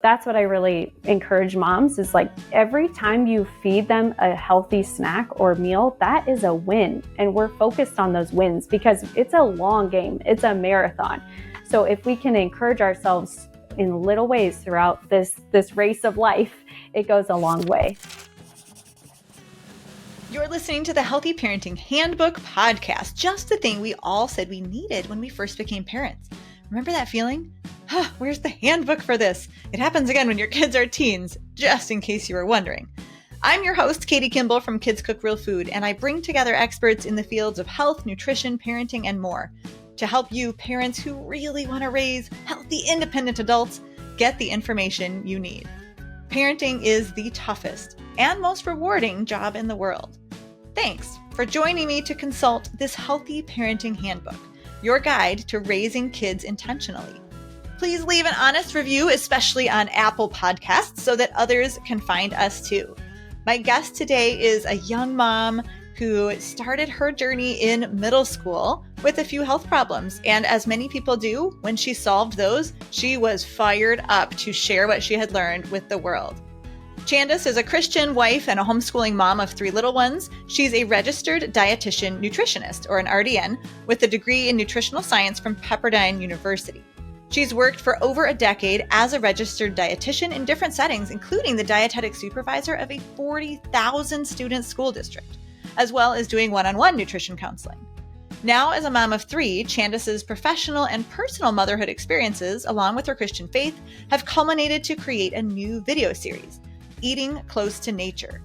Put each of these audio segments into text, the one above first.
That's what I really encourage moms is like every time you feed them a healthy snack or meal, that is a win. And we're focused on those wins because it's a long game. It's a marathon. So if we can encourage ourselves in little ways throughout this race of life, it goes a long way. You're listening to the Healthy Parenting Handbook podcast, just the thing we all said we needed when we first became parents. Remember that feeling? Where's the handbook for this? It happens again when your kids are teens, just in case you were wondering. I'm your host, Katie Kimball from Kids Cook Real Food, and I bring together experts in the fields of health, nutrition, parenting, and more to help you parents who really want to raise healthy, independent adults get the information you need. Parenting is the toughest and most rewarding job in the world. Thanks for joining me to consult this Healthy Parenting Handbook, your guide to raising kids intentionally. Please leave an honest review, especially on Apple Podcasts, so that others can find us too. My guest today is a young mom who started her journey in middle school with a few health problems. And as many people do, when she solved those, she was fired up to share what she had learned with the world. Chandis is a Christian wife and a homeschooling mom of 3 little ones. She's a registered dietitian nutritionist, or an RDN, with a degree in nutritional science from Pepperdine University. She's worked for over a decade as a registered dietitian in different settings, including the dietetic supervisor of a 40,000 student school district, as well as doing one-on-one nutrition counseling. Now, as a mom of 3, Chandis's professional and personal motherhood experiences, along with her Christian faith, have culminated to create a new video series, Eating Close to Nature.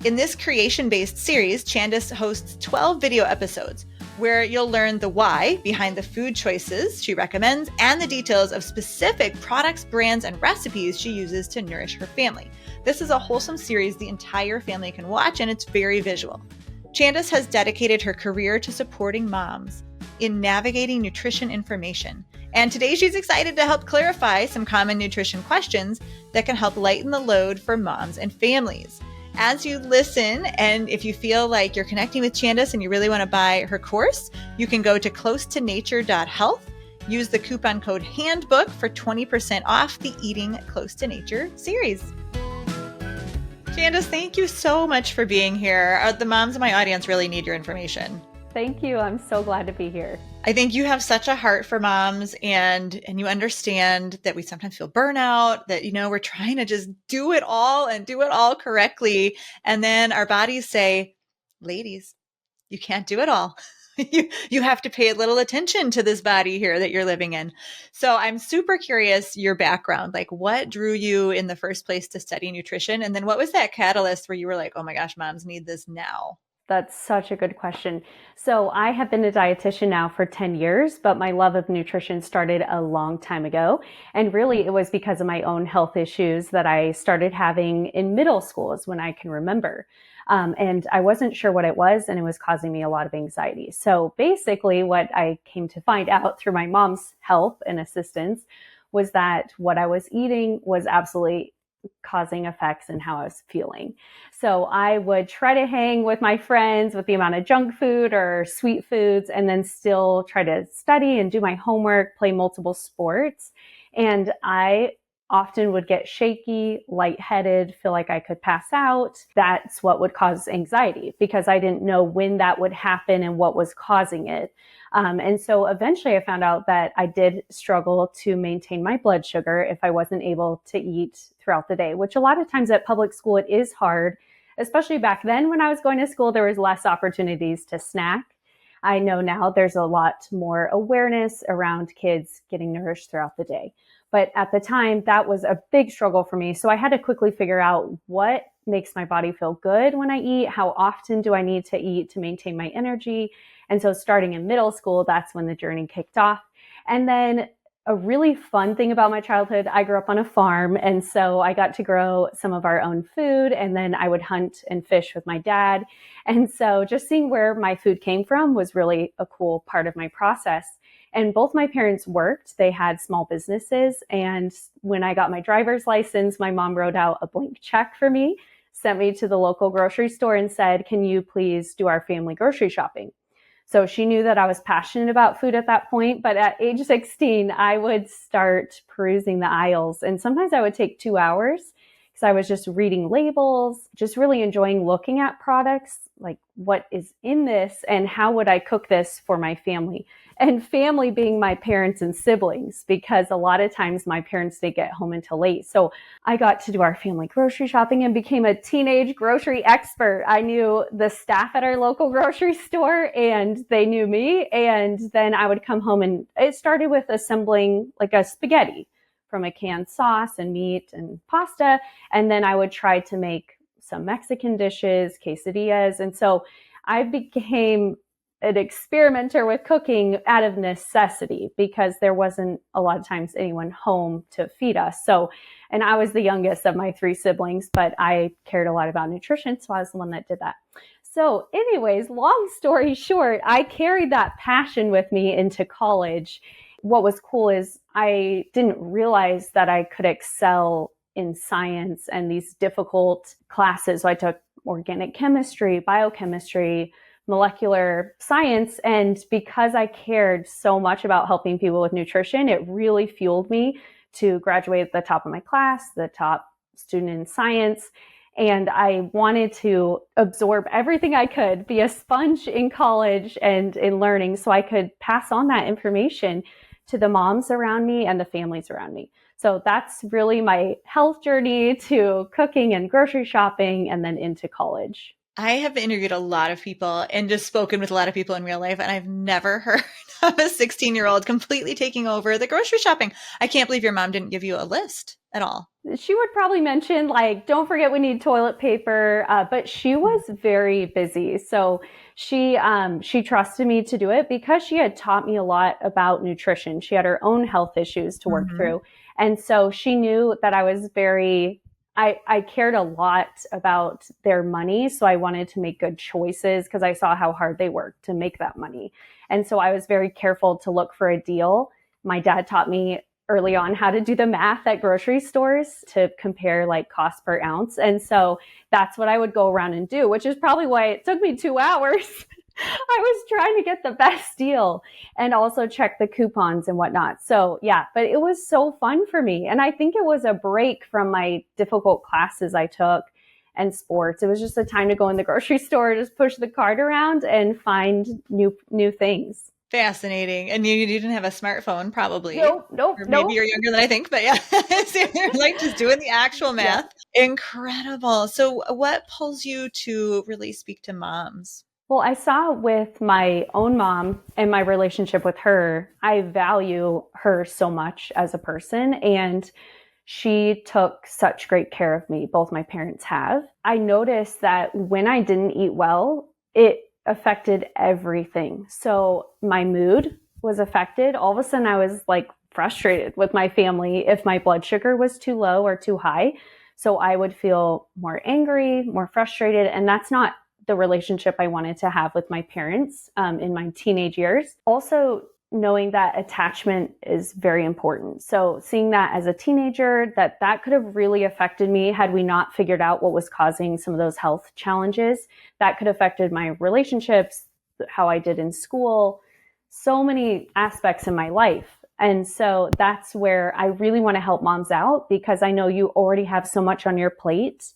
In this creation-based series, Chandis hosts 12 video episodes where you'll learn the why behind the food choices she recommends and the details of specific products, brands, and recipes she uses to nourish her family. This is a wholesome series the entire family can watch, and it's very visual. Chandis has dedicated her career to supporting moms in navigating nutrition information. And today she's excited to help clarify some common nutrition questions that can help lighten the load for moms and families. As you listen, and if you feel like you're connecting with Chandis and you really want to buy her course, you can go to closetonature.health, use the coupon code HANDBOOK for 20% off the Eating Close to Nature series. Chandis, thank you so much for being here. The moms in my audience really need your information. Thank you. I'm so glad to be here. I think you have such a heart for moms, and you understand that we sometimes feel burnout, that, we're trying to just do it all and do it all correctly. And then our bodies say, ladies, you can't do it all. You have to pay a little attention to this body here that you're living in. So I'm super curious your background, like what drew you in the first place to study nutrition? And then what was that catalyst where you were like, oh my gosh, moms need this now? That's such a good question. So I have been a dietitian now for 10 years, but my love of nutrition started a long time ago. And really it was because of my own health issues that I started having in middle school is when I can remember. And I wasn't sure what it was, and it was causing me a lot of anxiety. So basically what I came to find out through my mom's help and assistance was that what I was eating was absolutely causing effects in how I was feeling. So I would try to hang with my friends with the amount of junk food or sweet foods, and then still try to study and do my homework, play multiple sports. And I often would get shaky, lightheaded, feel like I could pass out. That's what would cause anxiety because I didn't know when that would happen and what was causing it. And so eventually I found out that I did struggle to maintain my blood sugar if I wasn't able to eat throughout the day, which a lot of times at public school, it is hard, especially back then when I was going to school, there was less opportunities to snack. I know now there's a lot more awareness around kids getting nourished throughout the day. But at the time, that was a big struggle for me. So I had to quickly figure out what makes my body feel good when I eat, how often do I need to eat to maintain my energy. And so starting in middle school, that's when the journey kicked off. And then a really fun thing about my childhood, I grew up on a farm. And so I got to grow some of our own food. And then I would hunt and fish with my dad. And so just seeing where my food came from was really a cool part of my process. And both my parents worked. They had small businesses. And when I got my driver's license, my mom wrote out a blank check for me, sent me to the local grocery store and said, can you please do our family grocery shopping? So she knew that I was passionate about food at that point. But at age 16, I would start perusing the aisles. And sometimes I would take 2 hours because I was just reading labels, just really enjoying looking at products, like what is in this and how would I cook this for my family. And family being my parents and siblings, because a lot of times my parents didn't get home until late. So I got to do our family grocery shopping and became a teenage grocery expert. I knew the staff at our local grocery store and they knew me. And then I would come home and it started with assembling like a spaghetti from a canned sauce and meat and pasta. And then I would try to make some Mexican dishes, quesadillas. And so I became an experimenter with cooking out of necessity because there wasn't a lot of times anyone home to feed us. So, and I was the youngest of my 3 siblings, but I cared a lot about nutrition. So I was the one that did that. So anyways, long story short, I carried that passion with me into college. What was cool is I didn't realize that I could excel in science and these difficult classes. So I took organic chemistry, biochemistry, molecular science. And because I cared so much about helping people with nutrition, it really fueled me to graduate at the top of my class, the top student in science. And I wanted to absorb everything I could, be a sponge in college and in learning so I could pass on that information to the moms around me and the families around me. So that's really my health journey to cooking and grocery shopping and then into college. I have interviewed a lot of people and just spoken with a lot of people in real life, and I've never heard of a 16-year-old completely taking over the grocery shopping. I can't believe your mom didn't give you a list at all. She would probably mention, like, don't forget we need toilet paper, but she was very busy. So she trusted me to do it because she had taught me a lot about nutrition. She had her own health issues to work through. And so she knew that I was I cared a lot about their money. So I wanted to make good choices because I saw how hard they worked to make that money. And so I was very careful to look for a deal. My dad taught me early on how to do the math at grocery stores to compare like cost per ounce. And so that's what I would go around and do, which is probably why it took me 2 hours. I was trying to get the best deal and also check the coupons and whatnot. So yeah, but it was so fun for me. And I think it was a break from my difficult classes I took and sports. It was just a time to go in the grocery store, just push the cart around and find new things. Fascinating. And you didn't have a smartphone, probably. Nope. Or maybe you're younger than I think, but yeah. So you're like just doing the actual math. Yeah. Incredible. So what pulls you to really speak to moms? Well, I saw with my own mom and my relationship with her, I value her so much as a person, and she took such great care of me. Both my parents have. I noticed that when I didn't eat well, it affected everything. So my mood was affected. All of a sudden I was like frustrated with my family if my blood sugar was too low or too high. So I would feel more angry, more frustrated, and that's not the relationship I wanted to have with my parents in my teenage years. Also, knowing that attachment is very important. So seeing that as a teenager, that could have really affected me had we not figured out what was causing some of those health challenges. That could have affected my relationships, how I did in school, so many aspects in my life. And so that's where I really want to help moms out because I know you already have so much on your plate.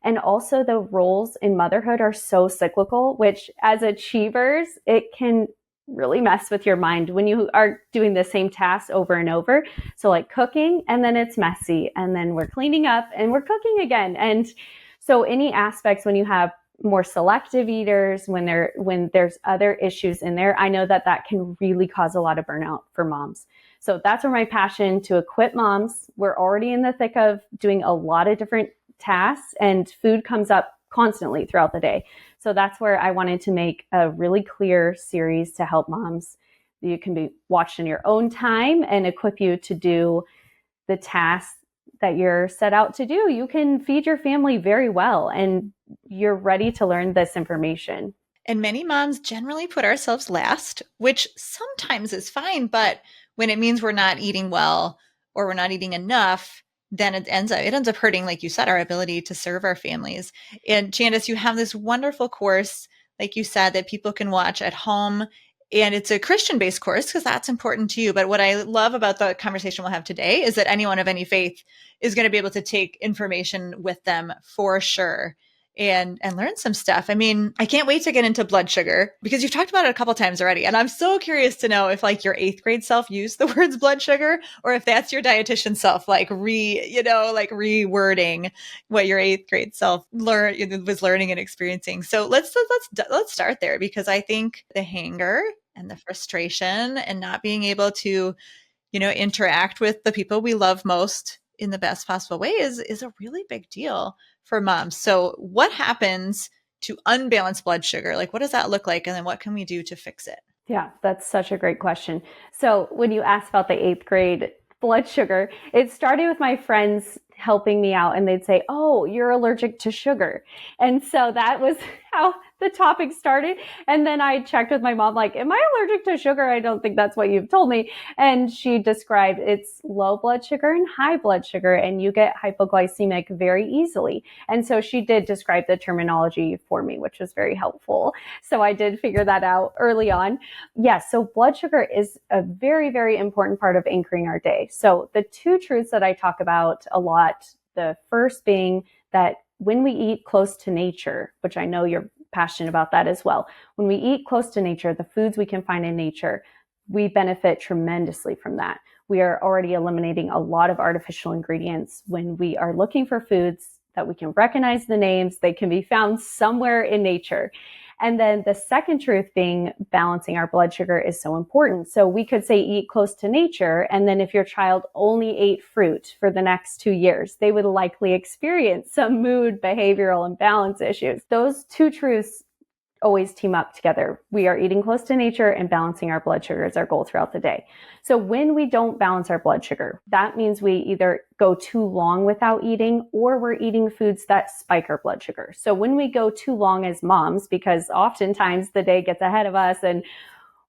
And also the roles in motherhood are so cyclical, which as achievers, it can really mess with your mind when you are doing the same tasks over and over. So like cooking, and then it's messy, and then we're cleaning up and we're cooking again. And so any aspects when you have more selective eaters, when there's other issues in there, I know that can really cause a lot of burnout for moms. So that's where my passion to equip moms. We're already in the thick of doing a lot of different tasks, and food comes up constantly throughout the day. So that's where I wanted to make a really clear series to help moms. You can be watched in your own time and equip you to do the tasks that you're set out to do. You can feed your family very well, and you're ready to learn this information. And many moms generally put ourselves last, which sometimes is fine, but when it means we're not eating well or we're not eating enough, then it ends up hurting, like you said, our ability to serve our families. And Chandis, you have this wonderful course, like you said, that people can watch at home. And it's a Christian-based course because that's important to you. But what I love about the conversation we'll have today is that anyone of any faith is going to be able to take information with them for sure and learn some stuff. I mean, I can't wait to get into blood sugar because you've talked about it a couple times already. And I'm so curious to know if like your 8th grade self used the words blood sugar or if that's your dietitian self, like rewording what your 8th grade self was learning and experiencing. So let's start there because I think the hanger and the frustration and not being able to, interact with the people we love most in the best possible way is a really big deal for moms. So what happens to unbalanced blood sugar? Like, what does that look like? And then what can we do to fix it? Yeah, that's such a great question. So when you asked about the 8th grade blood sugar, it started with my friends helping me out and they'd say, "Oh, you're allergic to sugar." And so that was how the topic started. And then I checked with my mom, like, "Am I allergic to sugar? I don't think that's what you've told me." And she described it's low blood sugar and high blood sugar, and you get hypoglycemic very easily. And so she did describe the terminology for me, which was very helpful. So I did figure that out early on. Yes, so blood sugar is a very, very important part of anchoring our day. So the 2 truths that I talk about a lot, the first being that when we eat close to nature, which I know you're passionate about that as well, when we eat close to nature, the foods we can find in nature, we benefit tremendously from that. We are already eliminating a lot of artificial ingredients when we are looking for foods that we can recognize the names, they can be found somewhere in nature. And then the second truth being balancing our blood sugar is so important. So we could say eat close to nature. And then if your child only ate fruit for the next 2 years, they would likely experience some mood, behavioral imbalance issues. Those 2 truths always team up together. We are eating close to nature and balancing our blood sugar is our goal throughout the day. So when we don't balance our blood sugar, that means we either go too long without eating or we're eating foods that spike our blood sugar. So when we go too long as moms, because oftentimes the day gets ahead of us and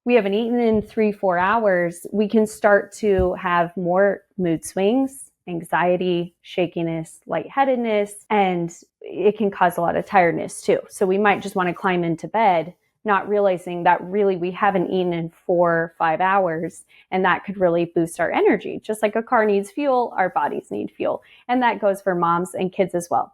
we haven't eaten in 3-4 hours, we can start to have more mood swings, anxiety, shakiness, lightheadedness, and it can cause a lot of tiredness too. So we might just want to climb into bed, not realizing that really we haven't eaten in 4 or 5 hours, and that could really boost our energy. Just like a car needs fuel, our bodies need fuel. And that goes for moms and kids as well.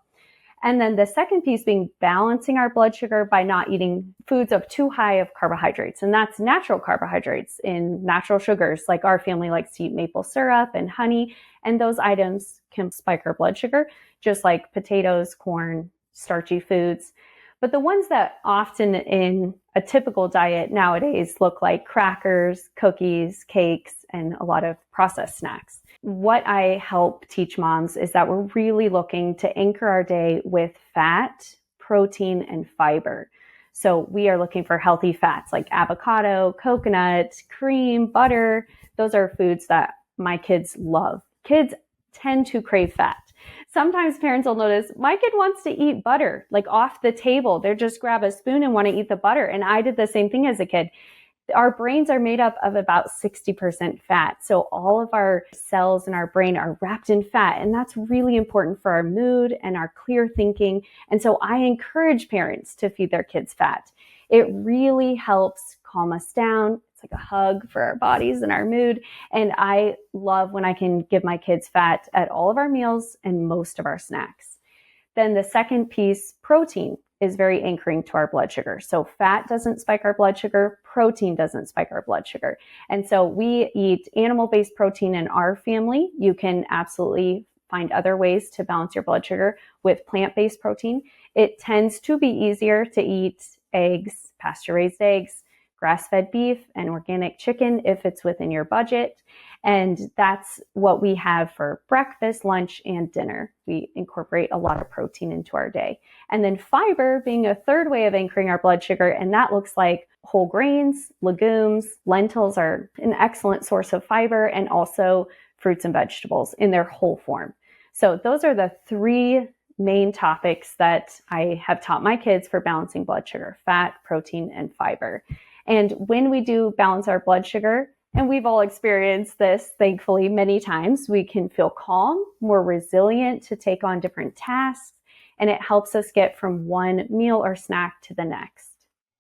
And then the second piece being balancing our blood sugar by not eating foods of too high of carbohydrates. And that's natural carbohydrates in natural sugars. Like our family likes to eat maple syrup and honey. And those items can spike our blood sugar, just like potatoes, corn, starchy foods. But the ones that often in a typical diet nowadays look like crackers, cookies, cakes, and a lot of processed snacks. What I help teach moms is that we're really looking to anchor our day with fat, protein, and fiber. So we are looking for healthy fats like avocado, coconut, cream, butter. Those are foods that my kids love. Kids tend to crave fat. Sometimes parents will notice my kid wants to eat butter, like off the table. They'll just grab a spoon and want to eat the butter. And I did the same thing as a kid. Our brains are made up of about 60% fat. So all of our cells in our brain are wrapped in fat. And that's really important for our mood and our clear thinking. And so I encourage parents to feed their kids fat. It really helps calm us down. It's like a hug for our bodies and our mood. And I love when I can give my kids fat at all of our meals and most of our snacks. Then the second piece, protein, is very anchoring to our blood sugar. So fat doesn't spike our blood sugar, protein doesn't spike our blood sugar. And so we eat animal-based protein in our family. You can absolutely find other ways to balance your blood sugar with plant-based protein. It tends to be easier to eat eggs, pasture-raised eggs, grass-fed beef, and organic chicken if it's within your budget. And that's what we have for breakfast, lunch, and dinner. We incorporate a lot of protein into our day. And then fiber being a third way of anchoring our blood sugar, and that looks like whole grains, legumes, lentils are an excellent source of fiber, and also fruits and vegetables in their whole form. So those are the 3 main topics that I have taught my kids for balancing blood sugar: fat, protein, and fiber. And when we do balance our blood sugar, and we've all experienced this, thankfully, many times, we can feel calm, more resilient to take on different tasks, and it helps us get from one meal or snack to the next.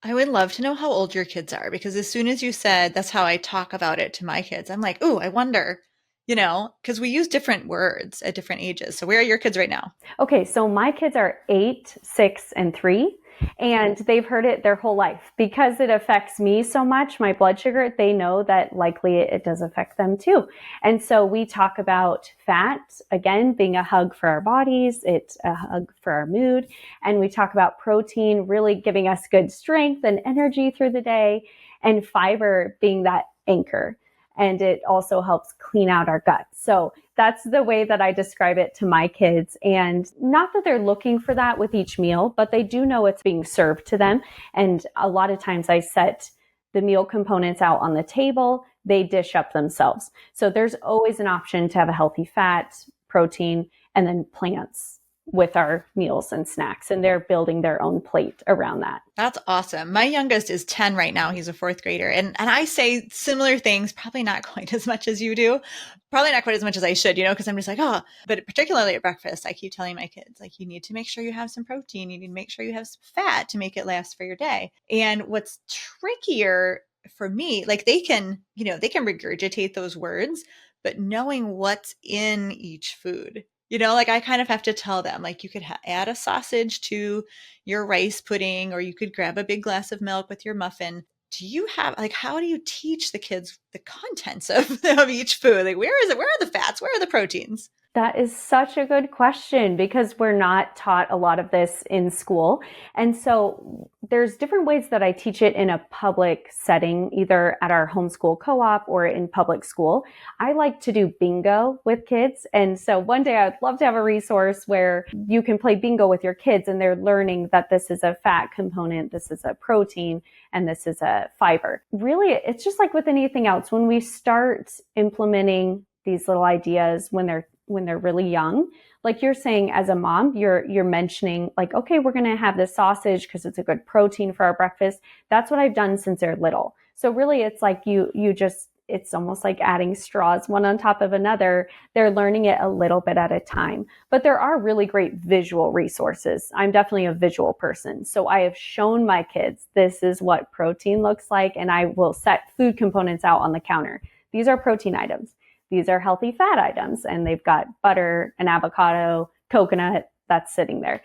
I would love to know how old your kids are because as soon as you said that's how I talk about it to my kids, I'm like, ooh, I wonder, because we use different words at different ages. So where are your kids right now? Okay, so my kids are 8, 6, and 3, and they've heard it their whole life. Because it affects me so much, my blood sugar, they know that likely it does affect them too. And so we talk about fat, again, being a hug for our bodies, it's a hug for our mood. And we talk about protein really giving us good strength and energy through the day, and fiber being that anchor. And it also helps clean out our guts. So that's the way that I describe it to my kids. And not that they're looking for that with each meal, but they do know it's being served to them. And a lot of times I set the meal components out on the table, they dish up themselves. So there's always an option to have a healthy fat, protein, and then plants with our meals and snacks. And they're building their own plate around that. That's awesome. My youngest is 10 right now. He's a fourth grader. And I say similar things, probably not quite as much as you do. Probably not quite as much as I should, because I'm just like, oh, but particularly at breakfast, I keep telling my kids, like, you need to make sure you have some protein. You need to make sure you have some fat to make it last for your day. And what's trickier for me, like they can regurgitate those words, but knowing what's in each food. Like I kind of have to tell them, like you could add a sausage to your rice pudding, or you could grab a big glass of milk with your muffin. Do you have, like, how do you teach the kids the contents of each food? Like, where is it? Where are the fats? Where are the proteins? That is such a good question because we're not taught a lot of this in school. And so there's different ways that I teach it in a public setting, either at our homeschool co-op or in public school. I like to do bingo with kids. And so one day I'd love to have a resource where you can play bingo with your kids and they're learning that this is a fat component, this is a protein, and this is a fiber. Really, it's just like with anything else. When we start implementing these little ideas when they're really young, like you're saying, as a mom, you're mentioning like, okay, we're going to have this sausage because it's a good protein for our breakfast. That's what I've done since they're little. So really it's like it's almost like adding straws one on top of another. They're learning it a little bit at a time, but there are really great visual resources. I'm definitely a visual person. So I have shown my kids, this is what protein looks like. And I will set food components out on the counter. These are protein items. These are healthy fat items, and they've got butter, an avocado, coconut that's sitting there.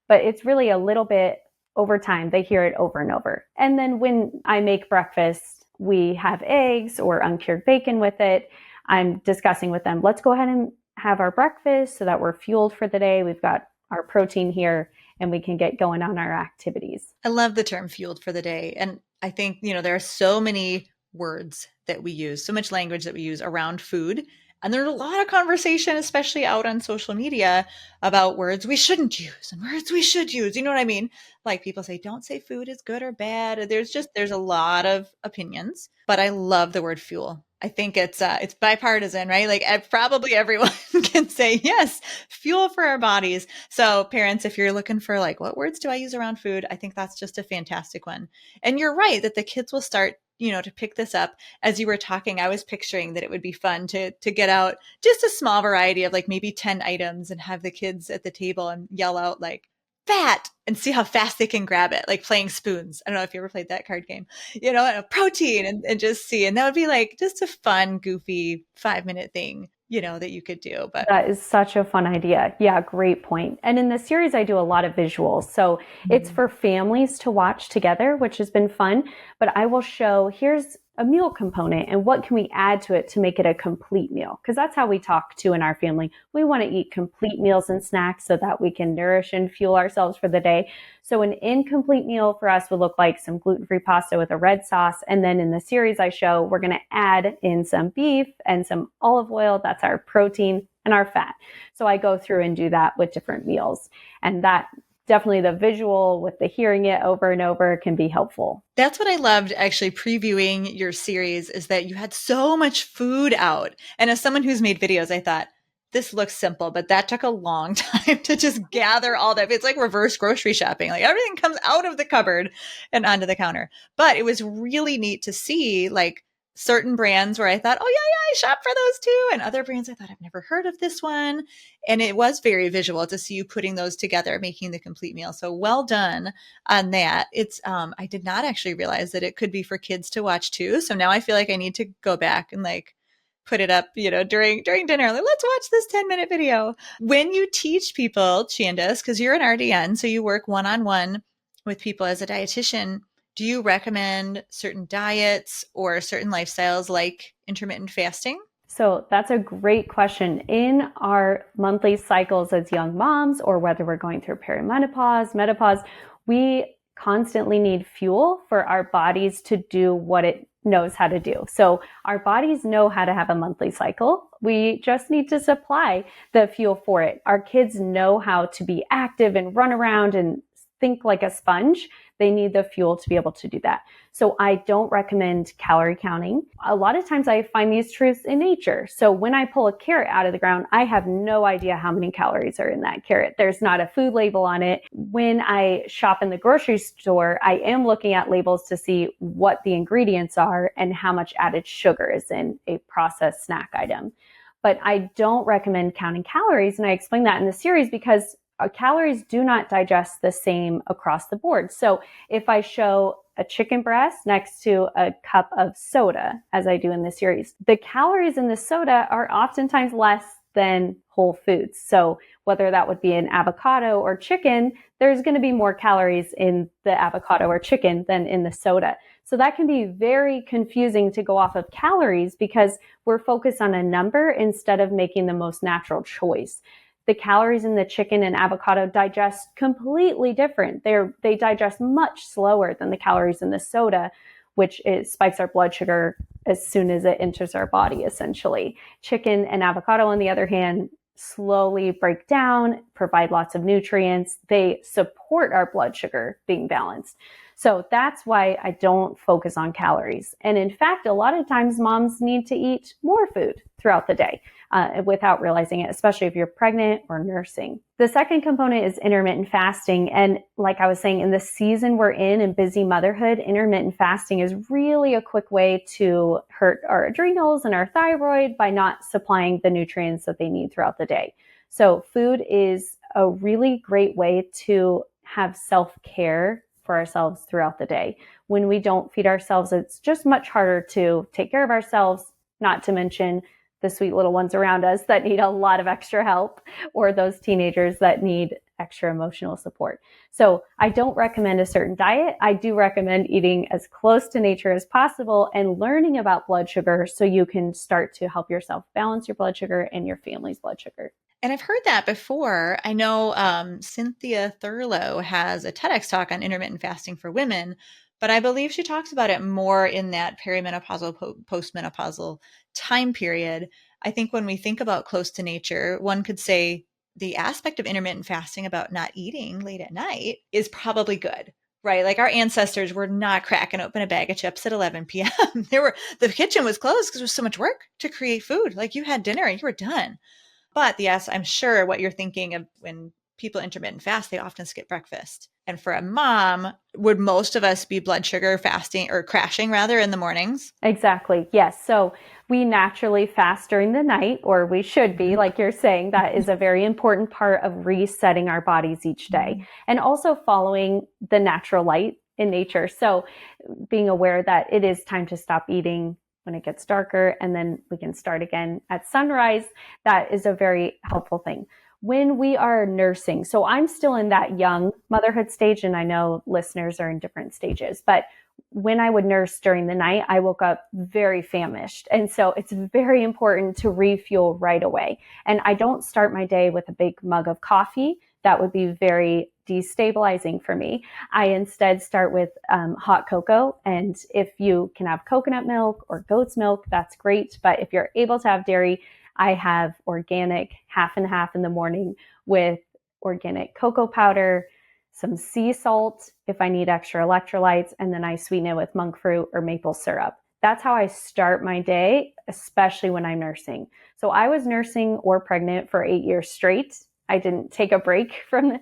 But it's really a little bit over time. They hear it over and over. And then when I make breakfast, we have eggs or uncured bacon with it. I'm discussing with them, let's go ahead and have our breakfast so that we're fueled for the day. We've got our protein here and we can get going on our activities. I love the term fueled for the day. And I think, there are so many words that we use, so much language that we use around food. And there's a lot of conversation, especially out on social media, about words we shouldn't use and words we should use. You know what I mean? Like people say, don't say food is good or bad. There's a lot of opinions, but I love the word fuel. I think it's bipartisan, right? Like probably everyone can say, yes, fuel for our bodies. So parents, if you're looking for like, what words do I use around food? I think that's just a fantastic one. And you're right that the kids will start to pick this up. As you were talking, I was picturing that it would be fun to get out just a small variety of like maybe 10 items and have the kids at the table and yell out like fat and see how fast they can grab it, like playing spoons. I don't know if you ever played that card game, and a protein and just see. And that would be like just a fun, goofy 5-minute thing, that you could do. But that is such a fun idea. Yeah, great point. And in the series, I do a lot of visuals. So it's for families to watch together, which has been fun. But I will show, here's a meal component and what can we add to it to make it a complete meal? Because that's how we talk too in our family. We want to eat complete meals and snacks so that we can nourish and fuel ourselves for the day. So an incomplete meal for us would look like some gluten-free pasta with a red sauce. And then in the series I show, we're going to add in some beef and some olive oil. That's our protein and our fat. So I go through and do that with different meals. And that definitely the visual with the hearing it over and over can be helpful. That's what I loved actually previewing your series, is that you had so much food out. And as someone who's made videos, I thought, this looks simple, but that took a long time to just gather all that. It's like reverse grocery shopping. Like everything comes out of the cupboard and onto the counter. But it was really neat to see like certain brands where I thought, oh yeah, I shop for those too. And other brands I thought, I've never heard of this one. And it was very visual to see you putting those together, making the complete meal. So well done on that. It's I did not actually realize that it could be for kids to watch too. So now I feel like I need to go back and like put it up, during dinner. Like, let's watch this 10-minute video. When you teach people, Chandis, because you're an RDN, so you work one-on-one with people as a dietitian, do you recommend certain diets or certain lifestyles like intermittent fasting? So that's a great question. In our monthly cycles as young moms, or whether we're going through perimenopause, menopause, we constantly need fuel for our bodies to do what it knows how to do. So our bodies know how to have a monthly cycle. We just need to supply the fuel for it. Our kids know how to be active and run around and think like a sponge. They need the fuel to be able to do that. So I don't recommend calorie counting. A lot of times I find these truths in nature. So when I pull a carrot out of the ground, I have no idea how many calories are in that carrot. There's not a food label on it. When I shop in the grocery store, I am looking at labels to see what the ingredients are and how much added sugar is in a processed snack item. But I don't recommend counting calories. And I explain that in the series because calories do not digest the same across the board. So if I show a chicken breast next to a cup of soda, as I do in the series, the calories in the soda are oftentimes less than whole foods. So whether that would be an avocado or chicken, there's going to be more calories in the avocado or chicken than in the soda. So that can be very confusing to go off of calories because we're focused on a number instead of making the most natural choice. The calories in the chicken and avocado digest completely different. They digest much slower than the calories in the soda, which spikes our blood sugar as soon as it enters our body, essentially. Chicken and avocado, on the other hand, slowly break down, provide lots of nutrients. They support our blood sugar being balanced. So that's why I don't focus on calories. And in fact, a lot of times moms need to eat more food throughout the day. Without realizing it, especially if you're pregnant or nursing. The second component is intermittent fasting. And like I was saying, in the season we're in busy motherhood, intermittent fasting is really a quick way to hurt our adrenals and our thyroid by not supplying the nutrients that they need throughout the day. So food is a really great way to have self-care for ourselves throughout the day. When we don't feed ourselves, it's just much harder to take care of ourselves, not to mention the sweet little ones around us that need a lot of extra help, or those teenagers that need extra emotional support. So I don't recommend a certain diet. I do recommend eating as close to nature as possible and learning about blood sugar so you can start to help yourself balance your blood sugar and your family's blood sugar. And I've heard that before. I know Cynthia Thurlow has a TEDx talk on intermittent fasting for women, but I believe she talks about it more in that perimenopausal, postmenopausal time period. I think when we think about close to nature, one could say the aspect of intermittent fasting about not eating late at night is probably good, right? Like our ancestors were not cracking open a bag of chips at 11 p.m. The kitchen was closed because there was so much work to create food. Like you had dinner and you were done. But yes, I'm sure what you're thinking of when people intermittent fast, they often skip breakfast. And for a mom, would most of us be blood sugar fasting or crashing rather in the mornings? Exactly. Yes. So we naturally fast during the night, or we should be, like you're saying. That is a very important part of resetting our bodies each day, and also following the natural light in nature. So being aware that it is time to stop eating when it gets darker, and then we can start again at sunrise. That is a very helpful thing. When we are nursing, so I'm still in that young motherhood stage, and I know listeners are in different stages, but when I would nurse during the night, I woke up very famished. And so it's very important to refuel right away. And I don't start my day with a big mug of coffee. That would be very destabilizing for me. I instead start with hot cocoa. And if you can have coconut milk or goat's milk, that's great. But if you're able to have dairy, I have organic half and half in the morning with organic cocoa powder, some sea salt if I need extra electrolytes, and then I sweeten it with monk fruit or maple syrup. That's how I start my day, especially when I'm nursing. So I was nursing or pregnant for 8 years straight. I didn't take a break from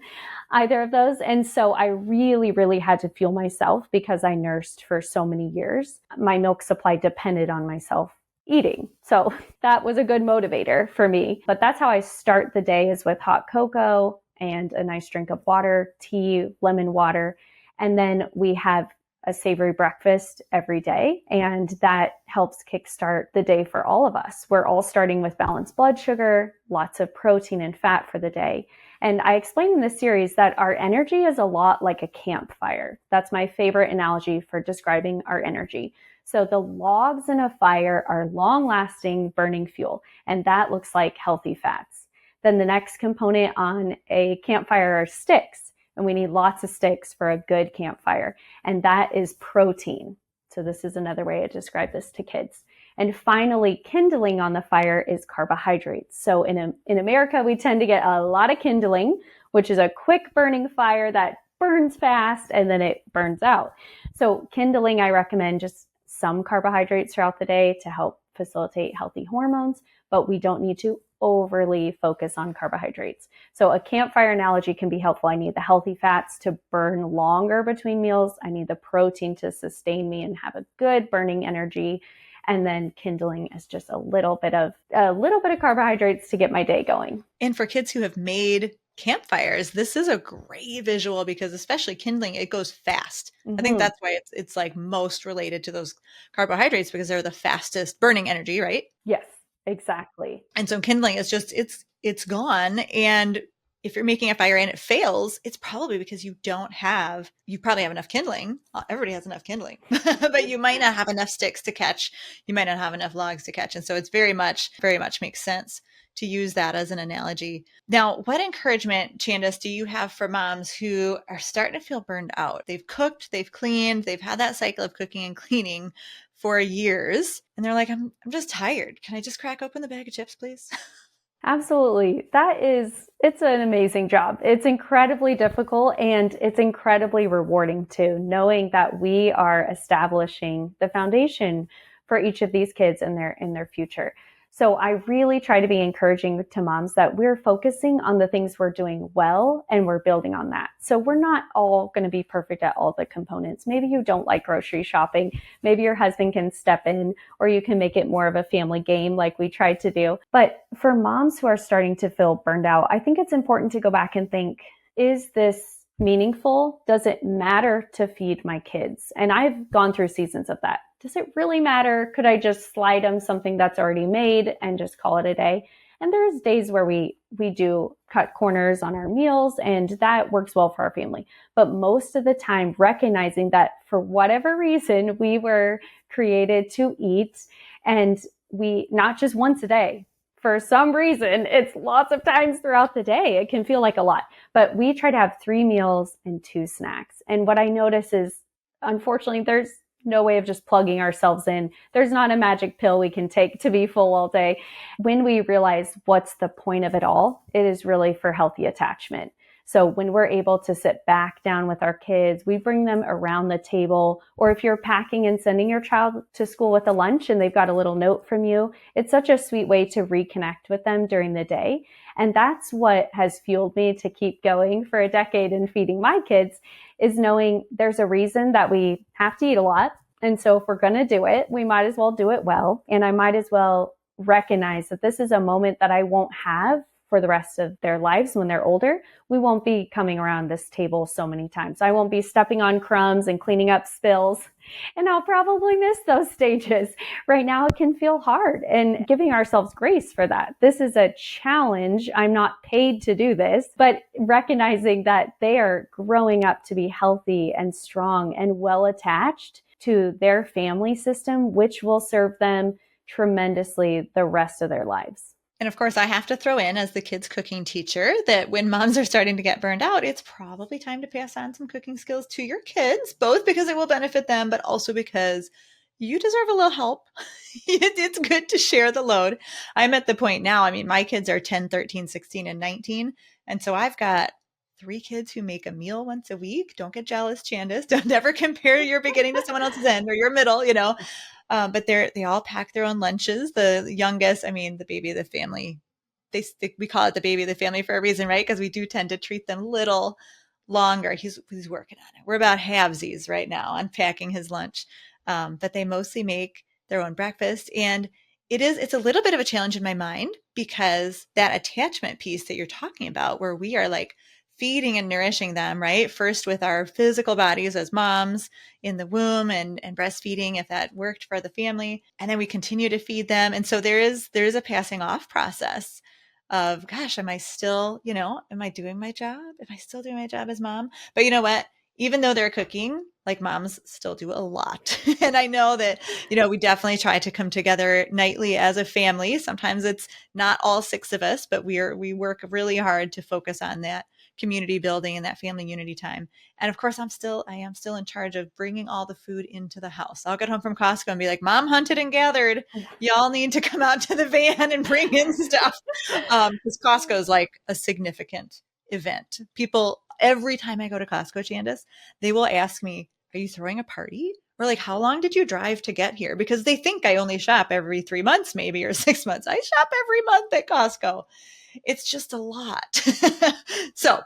either of those. And so I really, really had to fuel myself because I nursed for so many years. My milk supply depended on myself eating. So that was a good motivator for me. But that's how I start the day, is with hot cocoa and a nice drink of water, tea, lemon water. And then we have a savory breakfast every day. And that helps kickstart the day for all of us. We're all starting with balanced blood sugar, lots of protein and fat for the day. And I explained in this series that our energy is a lot like a campfire. That's my favorite analogy for describing our energy. So the logs in a fire are long-lasting burning fuel, and that looks like healthy fats. Then the next component on a campfire are sticks. And we need lots of sticks for a good campfire. And that is protein. So this is another way to describe this to kids. And finally, kindling on the fire is carbohydrates. So in America, we tend to get a lot of kindling, which is a quick burning fire that burns fast and then it burns out. So kindling, I recommend just some carbohydrates throughout the day to help facilitate healthy hormones, but we don't need to overly focus on carbohydrates. So a campfire analogy can be helpful. I need the healthy fats to burn longer between meals. I need the protein to sustain me and have a good burning energy. And then kindling is just a little bit of carbohydrates to get my day going. And for kids who have made campfires, this is a great visual because especially kindling, it goes fast. I think that's why it's like most related to those carbohydrates, because they're the fastest burning energy, right? Yes, exactly. And so kindling is just, it's gone. And if you're making a fire and it fails, it's probably because you probably have enough kindling. Everybody has enough kindling, but you might not have enough sticks to catch. You might not have enough logs to catch. And so it's very much makes sense to use that as an analogy. Now, what encouragement, Chandis, do you have for moms who are starting to feel burned out? They've cooked, they've cleaned, they've had that cycle of cooking and cleaning for years. And they're like, I'm just tired. Can I just crack open the bag of chips, please? Absolutely. It's an amazing job. It's incredibly difficult and it's incredibly rewarding too, knowing that we are establishing the foundation for each of these kids in their future. So I really try to be encouraging to moms that we're focusing on the things we're doing well and we're building on that. So we're not all going to be perfect at all the components. Maybe you don't like grocery shopping. Maybe your husband can step in, or you can make it more of a family game like we tried to do. But for moms who are starting to feel burned out, I think it's important to go back and think, is this meaningful? Does it matter to feed my kids? And I've gone through seasons of that. Does it really matter? Could I just slide them something that's already made and just call it a day? And there's days where we do cut corners on our meals, and that works well for our family. But most of the time, recognizing that for whatever reason, we were created to eat, and we not just once a day. For some reason, it's lots of times throughout the day. It can feel like a lot, but we try to have 3 meals and 2 snacks. And what I notice is, unfortunately, there's no way of just plugging ourselves in. There's not a magic pill we can take to be full all day. When we realize what's the point of it all, it is really for healthy attachment. So when we're able to sit back down with our kids, we bring them around the table, or if you're packing and sending your child to school with a lunch and they've got a little note from you, it's such a sweet way to reconnect with them during the day. And that's what has fueled me to keep going for a decade in feeding my kids, is knowing there's a reason that we have to eat a lot. And so if we're going to do it, we might as well do it well. And I might as well recognize that this is a moment that I won't have for the rest of their lives when they're older. We won't be coming around this table so many times. I won't be stepping on crumbs and cleaning up spills, and I'll probably miss those stages. Right now, it can feel hard, and giving ourselves grace for that. This is a challenge. I'm not paid to do this, but recognizing that they are growing up to be healthy and strong and well attached to their family system, which will serve them tremendously the rest of their lives. And of course, I have to throw in, as the kids' cooking teacher, that when moms are starting to get burned out, it's probably time to pass on some cooking skills to your kids, both because it will benefit them, but also because you deserve a little help. It's good to share the load. I'm at the point now, I mean, my kids are 10, 13, 16, and 19. And so I've got 3 kids who make a meal once a week. Don't get jealous, Chandis. Don't ever compare your beginning to someone else's end or your middle, but they all pack their own lunches. The youngest, I mean, the baby of the family, we call it the baby of the family for a reason, right? Because we do tend to treat them little longer. He's working on it. We're about halvesies right now, unpacking his lunch. But they mostly make their own breakfast. And it's a little bit of a challenge in my mind because that attachment piece that you're talking about, where we are like feeding and nourishing them, right? First with our physical bodies as moms in the womb and breastfeeding, if that worked for the family. And then we continue to feed them. And so there is a passing off process of, gosh, am I still, am I doing my job? Am I still doing my job as mom? But you know what? Even though they're cooking, like moms still do a lot. And I know that, we definitely try to come together nightly as a family. Sometimes it's not all 6 of us, but we work really hard to focus on that community building and that family unity time. And of course, I am still in charge of bringing all the food into the house. I'll get home from Costco and be like, Mom hunted and gathered. Y'all need to come out to the van and bring in stuff. Because Costco is like a significant event. People, every time I go to Costco, Chandis, they will ask me, are you throwing a party? Or like, how long did you drive to get here? Because they think I only shop every 3 months, maybe, or 6 months. I shop every month at Costco. It's just a lot. So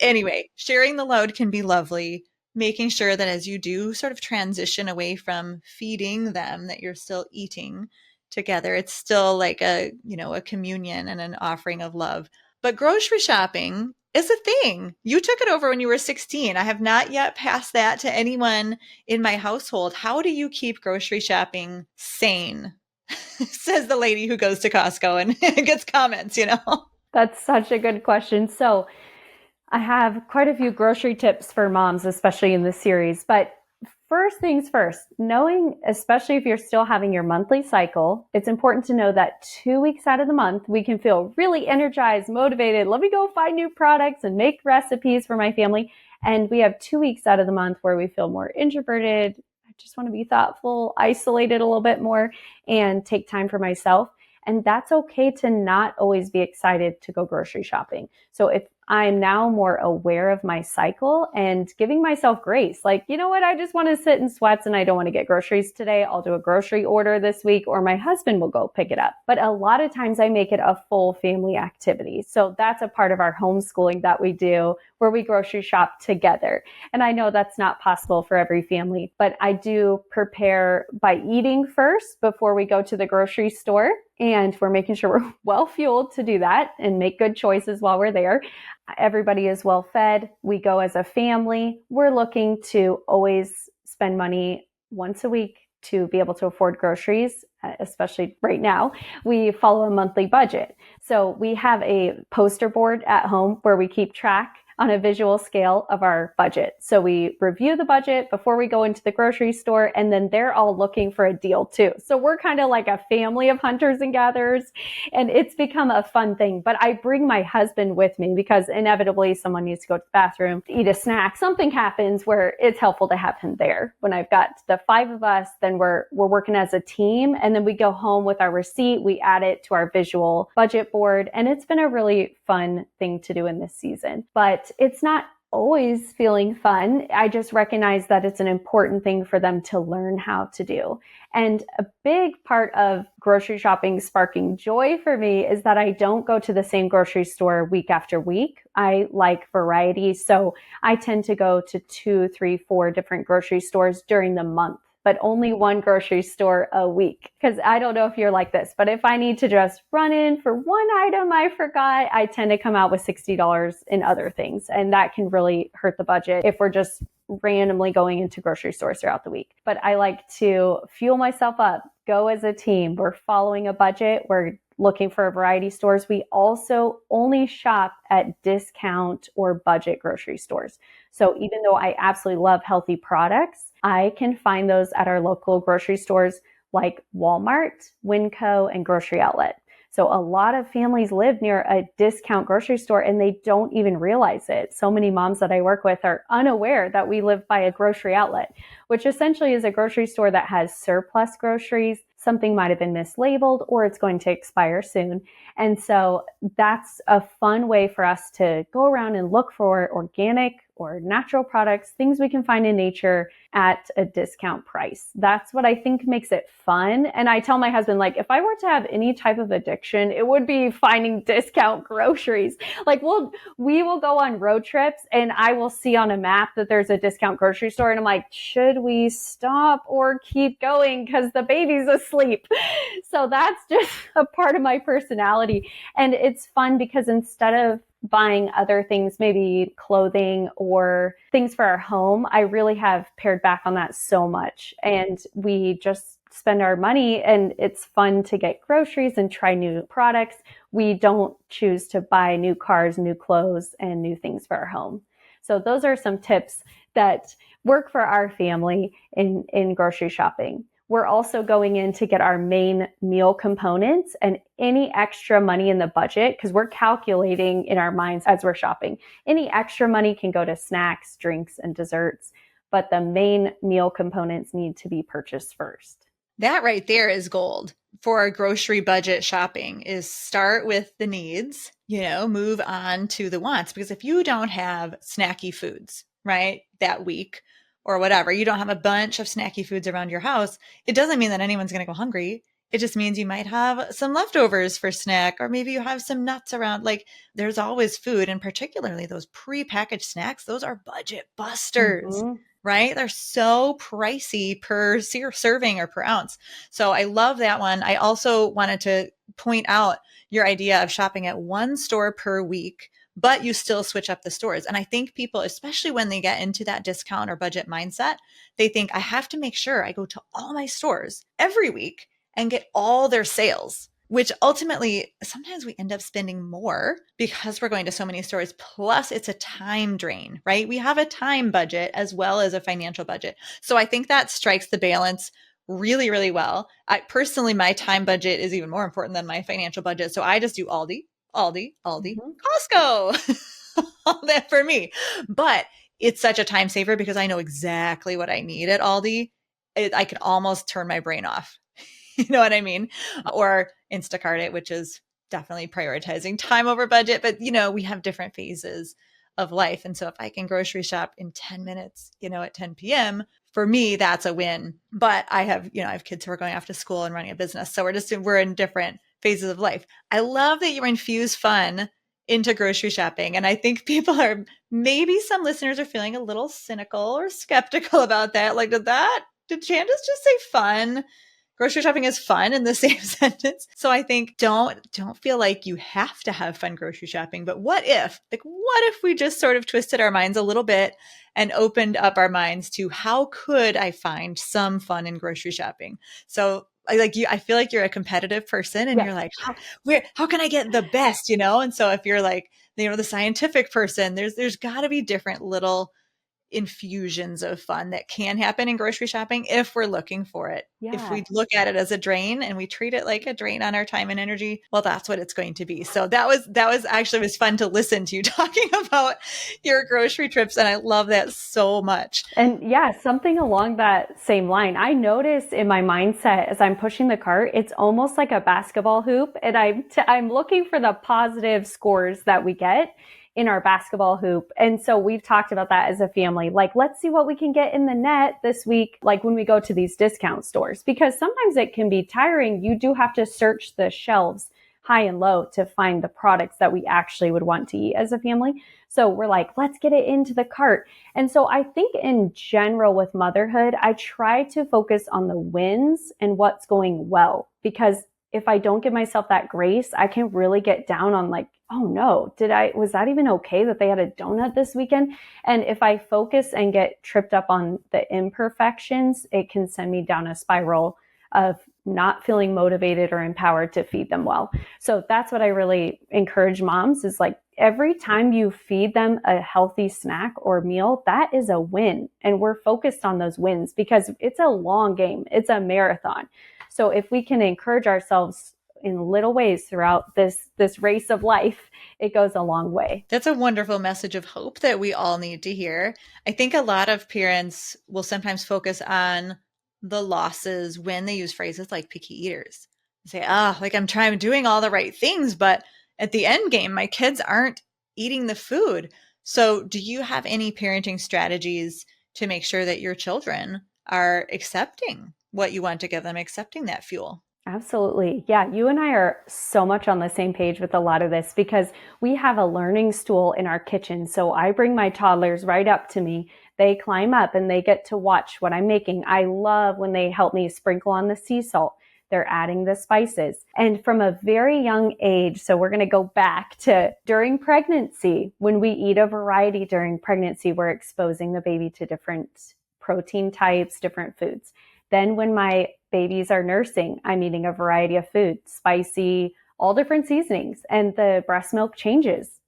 anyway, sharing the load can be lovely. Making sure that as you do sort of transition away from feeding them, that you're still eating together. It's still like a communion and an offering of love. But grocery shopping is a thing. You took it over when you were 16. I have not yet passed that to anyone in my household. How do you keep grocery shopping sane? Says the lady who goes to Costco and gets comments, That's such a good question. So I have quite a few grocery tips for moms, especially in this series. But first things first, knowing, especially if you're still having your monthly cycle, it's important to know that 2 weeks out of the month, we can feel really energized, motivated. Let me go find new products and make recipes for my family. And we have 2 weeks out of the month where we feel more introverted. I just want to be thoughtful, isolated a little bit more, and take time for myself. And that's okay to not always be excited to go grocery shopping. So if I'm now more aware of my cycle and giving myself grace, like, you know what, I just want to sit in sweats and I don't want to get groceries today. I'll do a grocery order this week, or my husband will go pick it up. But a lot of times I make it a full family activity. So that's a part of our homeschooling that we do, where we grocery shop together. And I know that's not possible for every family, but I do prepare by eating first before we go to the grocery store. And we're making sure we're well fueled to do that and make good choices while we're there. Everybody is well fed. We go as a family. We're looking to always spend money once a week to be able to afford groceries, especially right now. We follow a monthly budget. So we have a poster board at home where we keep track on a visual scale of our budget. So we review the budget before we go into the grocery store, and then they're all looking for a deal too. So we're kind of like a family of hunters and gatherers, and it's become a fun thing. But I bring my husband with me because inevitably someone needs to go to the bathroom, eat a snack, something happens where it's helpful to have him there. When I've got the 5 of us, then we're working as a team, and then we go home with our receipt, we add it to our visual budget board, and it's been a really fun thing to do in this season. But it's not always feeling fun. I just recognize that it's an important thing for them to learn how to do. And a big part of grocery shopping sparking joy for me is that I don't go to the same grocery store week after week. I like variety. So I tend to go to 2, 3, 4 different grocery stores during the month, but only one grocery store a week. Because I don't know if you're like this, but if I need to just run in for one item I forgot, I tend to come out with $60 in other things. And that can really hurt the budget if we're just randomly going into grocery stores throughout the week. But I like to fuel myself up, go as a team. We're following a budget. We're looking for a variety stores. We also only shop at discount or budget grocery stores. So even though I absolutely love healthy products, I can find those at our local grocery stores like Walmart, Winco, and Grocery Outlet. So a lot of families live near a discount grocery store and they don't even realize it. So many moms that I work with are unaware that we live by a grocery outlet, which essentially is a grocery store that has surplus groceries. Something might have been mislabeled or it's going to expire soon. And so that's a fun way for us to go around and look for organic or natural products, things we can find in nature at a discount price. That's what I think makes it fun. And I tell my husband, like, if I were to have any type of addiction, it would be finding discount groceries. Like we will go on road trips and I will see on a map that there's a discount grocery store. And I'm like, should we stop or keep going? Because the baby's asleep. So that's just a part of my personality. And it's fun because instead of buying other things, maybe clothing or things for our home, I really have pared back on that so much. And we just spend our money, and it's fun to get groceries and try new products. We don't choose to buy new cars, new clothes, and new things for our home. So those are some tips that work for our family in grocery shopping. We're also going in to get our main meal components, and any extra money in the budget, because we're calculating in our minds as we're shopping, any extra money can go to snacks, drinks, and desserts, but the main meal components need to be purchased first. That right there is gold for grocery budget shopping, is start with the needs, move on to the wants. Because if you don't have snacky foods, right, that week, or whatever, you don't have a bunch of snacky foods around your house, it doesn't mean that anyone's going to go hungry. It just means you might have some leftovers for snack, or maybe you have some nuts around. Like, there's always food, and particularly those prepackaged snacks, those are budget busters, right? They're so pricey per serving or per ounce. So I love that one. I also wanted to point out your idea of shopping at one store per week, but you still switch up the stores. And I think people, especially when they get into that discount or budget mindset, they think, I have to make sure I go to all my stores every week and get all their sales, which ultimately sometimes we end up spending more because we're going to so many stores. Plus it's a time drain, right? We have a time budget as well as a financial budget. So I think that strikes the balance really, really well. Personally, my time budget is even more important than my financial budget. So I just do Aldi, Costco, all that for me. But it's such a time saver because I know exactly what I need at Aldi. I can almost turn my brain off. You know what I mean? Or Instacart it, which is definitely prioritizing time over budget. But, we have different phases of life. And so if I can grocery shop in 10 minutes, at 10 p.m., for me, that's a win. But I have kids who are going off to school and running a business. So we're in different phases of life. I love that you infuse fun into grocery shopping. And I think maybe some listeners are feeling a little cynical or skeptical about that. Like, did Chandis just say fun? Grocery shopping is fun in the same sentence. So I think don't feel like you have to have fun grocery shopping. But what if we just sort of twisted our minds a little bit and opened up our minds to how could I find some fun in grocery shopping? So I feel like you're a competitive person and You're like, how can I get the best, And so if you're like, the scientific person, there's gotta be different little infusions of fun that can happen in grocery shopping if we're looking for it. Yeah. If we look at it as a drain and we treat it like a drain on our time and energy, well, that's what it's going to be. So that was actually was fun to listen to you talking about your grocery trips. And I love that so much. And yeah, something along that same line. I notice in my mindset as I'm pushing the cart, it's almost like a basketball hoop. And I'm looking for the positive scores that we get in our basketball hoop. And so we've talked about that as a family. Like, let's see what we can get in the net this week, like when we go to these discount stores, because sometimes it can be tiring. You do have to search the shelves high and low to find the products that we actually would want to eat as a family. So we're like, let's get it into the cart. And so I think in general with motherhood, I try to focus on the wins and what's going well, because if I don't give myself that grace, I can really get down on like, oh no, was that even okay that they had a donut this weekend? And if I focus and get tripped up on the imperfections, it can send me down a spiral of not feeling motivated or empowered to feed them well. So that's what I really encourage moms is like, every time you feed them a healthy snack or meal, that is a win. And we're focused on those wins because it's a long game. It's a marathon. So if we can encourage ourselves in little ways throughout this race of life, it goes a long way. That's a wonderful message of hope that we all need to hear. I think a lot of parents will sometimes focus on the losses when they use phrases like picky eaters. They say, I'm doing all the right things, but at the end game, my kids aren't eating the food. So, do you have any parenting strategies to make sure that your children are accepting what you want to give them, accepting that fuel? Absolutely. Yeah, you and I are so much on the same page with a lot of this because we have a learning stool in our kitchen. So I bring my toddlers right up to me. They climb up and they get to watch what I'm making. I love when they help me sprinkle on the sea salt. They're adding the spices. And from a very young age, so we're going to go back to during pregnancy, when we eat a variety during pregnancy, we're exposing the baby to different protein types, different foods. Then when my babies are nursing, I'm eating a variety of food, spicy, all different seasonings, and the breast milk changes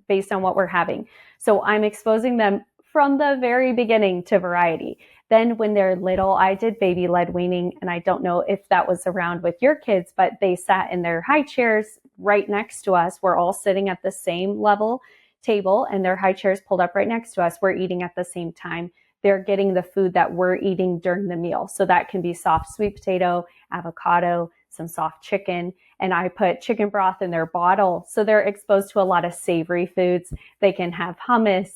based on what we're having. So I'm exposing them from the very beginning to variety. Then when they're little, I did baby led weaning, and I don't know if that was around with your kids, but they sat in their high chairs right next to us. We're all sitting at the same level table and their high chairs pulled up right next to us. We're eating at the same time. They're getting the food that we're eating during the meal. So that can be soft sweet potato, avocado, some soft chicken, and I put chicken broth in their bottle. So they're exposed to a lot of savory foods. They can have hummus,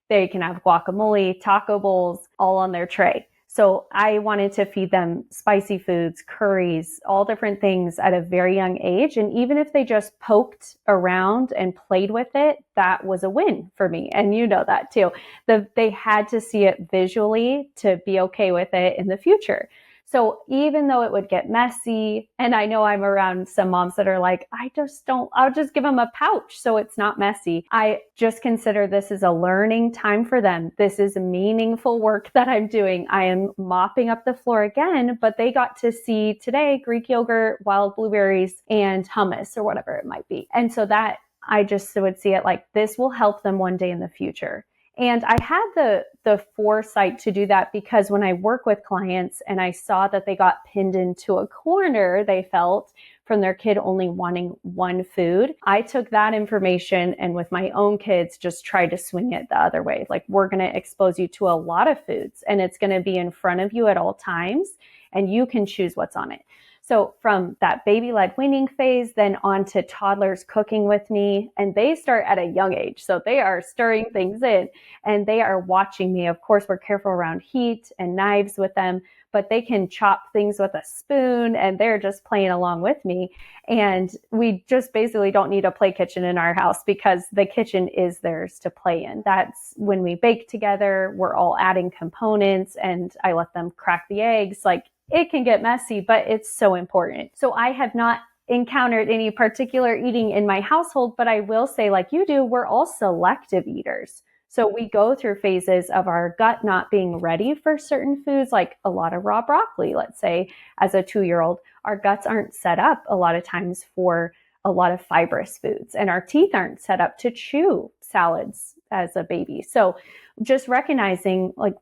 they can have guacamole, taco bowls, all on their tray. So I wanted to feed them spicy foods, curries, all different things at a very young age. And even if they just poked around and played with it, that was a win for me. And you know that too. They had to see it visually to be okay with it in the future. So even though it would get messy, and I know I'm around some moms that are like, I'll just give them a pouch so it's not messy. I just consider this as a learning time for them. This is meaningful work that I'm doing. I am mopping up the floor again, but they got to see today Greek yogurt, wild blueberries, and hummus or whatever it might be. And so that I just would see it like this will help them one day in the future. And I had the foresight to do that because when I work with clients and I saw that they got pinned into a corner, they felt from their kid only wanting one food, I took that information and with my own kids just tried to swing it the other way. Like, we're going to expose you to a lot of foods and it's going to be in front of you at all times and you can choose what's on it. So from that baby-led weaning phase, then on to toddlers cooking with me, and they start at a young age. So they are stirring things in and they are watching me. Of course, we're careful around heat and knives with them, but they can chop things with a spoon and they're just playing along with me. And we just basically don't need a play kitchen in our house because the kitchen is theirs to play in. That's when we bake together, we're all adding components and I let them crack the eggs. Like, it can get messy, but it's so important. So I have not encountered any particular eating in my household, but I will say, like you do, we're all selective eaters. So we go through phases of our gut not being ready for certain foods, like a lot of raw broccoli, let's say, as a 2-year-old. Our guts aren't set up a lot of times for a lot of fibrous foods, and our teeth aren't set up to chew salads as a baby. So just recognizing like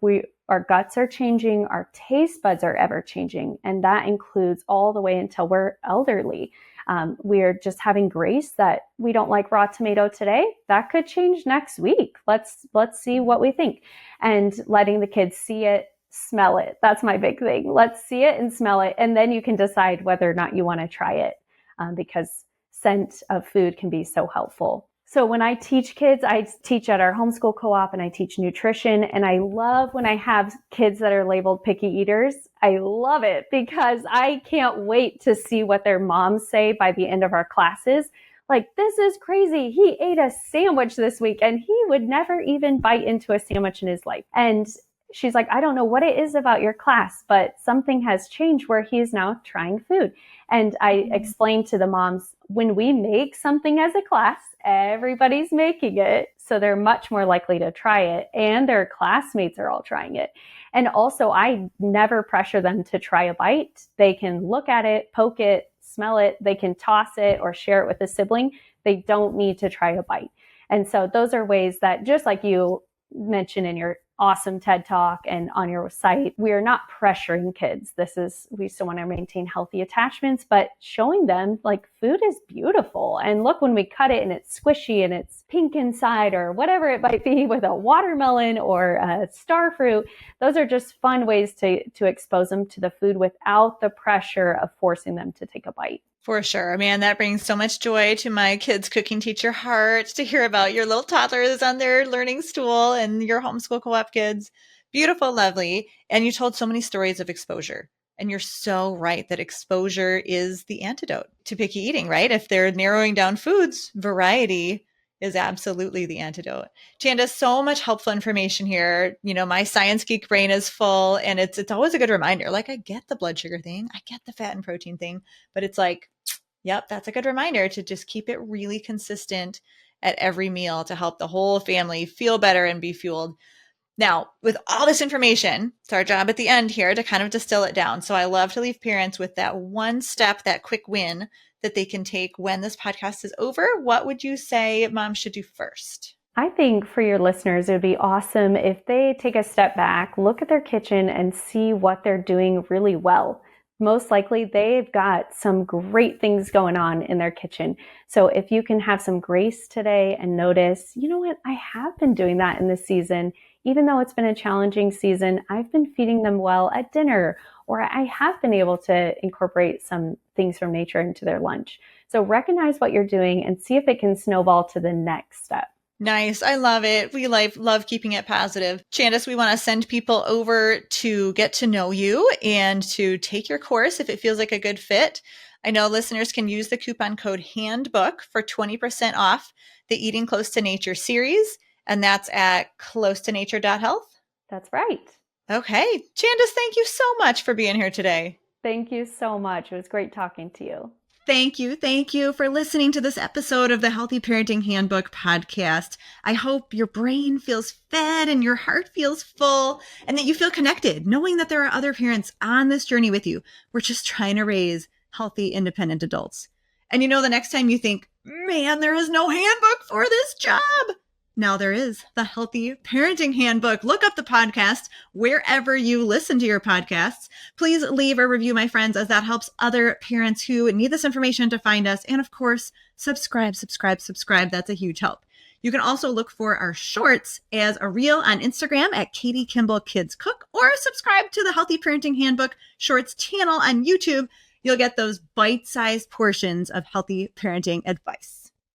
our guts are changing, our taste buds are ever changing, and that includes all the way until we're elderly. We're just having grace that we don't like raw tomato today. That could change next week. Let's see what we think, and letting the kids see it, smell it. That's my big thing. Let's see it and smell it, and then you can decide whether or not you want to try it, because scent of food can be so helpful. So when I teach kids, I teach at our homeschool co-op and I teach nutrition. And I love when I have kids that are labeled picky eaters. I love it because I can't wait to see what their moms say by the end of our classes. Like, this is crazy. He ate a sandwich this week and he would never even bite into a sandwich in his life. And she's like, I don't know what it is about your class, but something has changed where he is now trying food. And I explained to the moms, when we make something as a class, everybody's making it. So they're much more likely to try it. And their classmates are all trying it. And also, I never pressure them to try a bite. They can look at it, poke it, smell it. They can toss it or share it with a sibling. They don't need to try a bite. And so those are ways that, just like you mentioned in your awesome TED Talk and on your site, we are not pressuring kids. We still want to maintain healthy attachments, but showing them like food is beautiful. And look, when we cut it and it's squishy and it's pink inside or whatever it might be with a watermelon or a star fruit, those are just fun ways to expose them to the food without the pressure of forcing them to take a bite. For sure. Man, that brings so much joy to my kids' cooking teacher heart to hear about your little toddlers on their learning stool and your homeschool co-op kids. Beautiful, lovely. And you told so many stories of exposure. And you're so right that exposure is the antidote to picky eating, right? If they're narrowing down foods, variety is absolutely the antidote. Chandis, so much helpful information here. You know, my science geek brain is full, and it's always a good reminder. Like, I get the blood sugar thing, I get the fat and protein thing, but it's like, yep, that's a good reminder to just keep it really consistent at every meal to help the whole family feel better and be fueled. Now, with all this information, it's our job at the end here to kind of distill it down. So I love to leave parents with that one step, that quick win that they can take when this podcast is over. What would you say mom should do first? I think for your listeners, it would be awesome if they take a step back, look at their kitchen and see what they're doing really well. Most likely they've got some great things going on in their kitchen. So if you can have some grace today and notice, you know what, I have been doing that in this season. Even though it's been a challenging season, I've been feeding them well at dinner, or I have been able to incorporate some things from nature into their lunch. So recognize what you're doing and see if it can snowball to the next step. Nice. I love it. We love keeping it positive. Chandis, we want to send people over to get to know you and to take your course if it feels like a good fit. I know listeners can use the coupon code HANDBOOK for 20% off the Eating Close to Nature series, and that's at closetonature.health. That's right. Okay. Chandis, thank you so much for being here today. Thank you so much. It was great talking to you. Thank you for listening to this episode of the Healthy Parenting Handbook podcast. I hope your brain feels fed and your heart feels full and that you feel connected, knowing that there are other parents on this journey with you. We're just trying to raise healthy, independent adults. And you know, the next time you think, man, there is no handbook for this job, now there is the Healthy Parenting Handbook. Look up the podcast wherever you listen to your podcasts. Please leave a review, my friends, as that helps other parents who need this information to find us. And of course, subscribe. That's a huge help. You can also look for our shorts as a reel on Instagram at Katie Kimball Kids Cook, or subscribe to the Healthy Parenting Handbook Shorts channel on YouTube. You'll get those bite-sized portions of healthy parenting advice.